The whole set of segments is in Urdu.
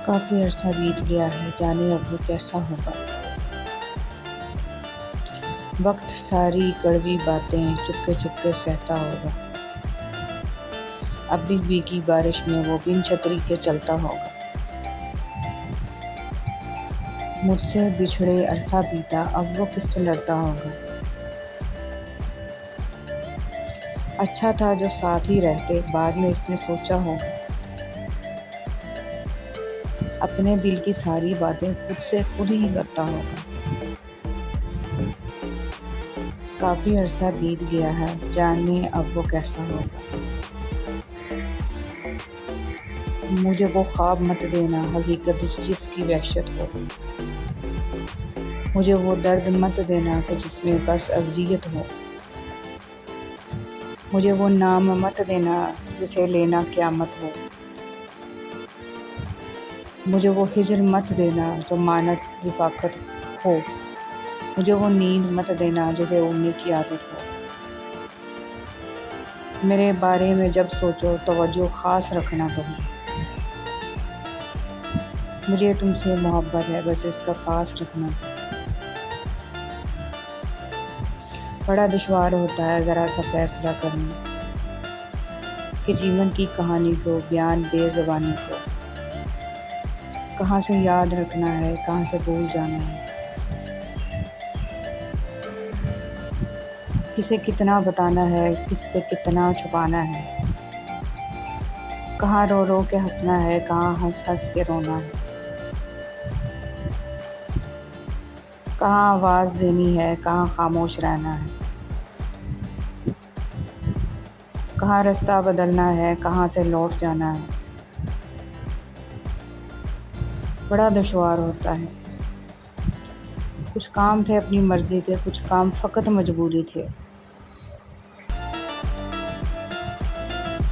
کافی عرصہ بیت گیا ہے، جانے اب وہ کیسا ہوگا۔ وقت ساری کڑوی باتیں چپکے چپکے سہتا ہوگا۔ اب بھی بھیگی بارش میں وہ بن چھتری کے چلتا ہوگا۔ مجھ سے بچھڑے عرصہ بیتا، اب وہ کس سے لڑتا ہوگا۔ اچھا تھا جو ساتھ ہی رہتے، بعد میں اس نے سوچا ہوگا۔ اپنے دل کی ساری باتیں خود سے خود ہی کرتا ہوگا۔ کافی عرصہ بیت گیا ہے، جانے اب وہ کیسا ہوگا۔ مجھے وہ خواب مت دینا، حقیقت جس کی وحشت ہو۔ مجھے وہ درد مت دینا کہ جس میں بس اذیت ہو۔ مجھے وہ نام مت دینا جسے لینا قیامت ہو۔ مجھے وہ ہجر مت دینا جو مانت رفاقت ہو۔ مجھے وہ نیند مت دینا جسے اڑنے کی عادت ہو۔ میرے بارے میں جب سوچو توجہ خاص رکھنا تم۔ مجھے تم سے محبت ہے، بس اس کا پاس رکھنا تم۔ بڑا دشوار ہوتا ہے ذرا سا فیصلہ کرنا کہ جیون کی کہانی کو بیان بے زبانی کو کہاں سے یاد رکھنا ہے، کہاں سے بھول جانا ہے۔ کسے کتنا بتانا ہے، کس سے کتنا چھپانا ہے۔ کہاں رو رو کے ہنسنا ہے، کہاں ہنس ہنس کے رونا ہے۔ کہاں آواز دینی ہے، کہاں خاموش رہنا ہے۔ کہاں رستہ بدلنا ہے، کہاں سے لوٹ جانا ہے۔ بڑا دشوار ہوتا ہے۔ کچھ کام تھے اپنی مرضی کے، کچھ کام فقط مجبوری تھے۔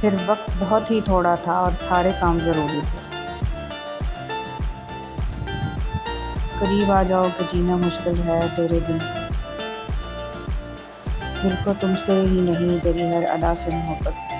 پھر وقت بہت ہی تھوڑا تھا اور سارے کام ضروری تھے۔ قریب آ جاؤ کہ جینا مشکل ہے تیرے بن۔ دل کو تم سے ہی نہیں، تیری ہر ادا سے محبت ہے۔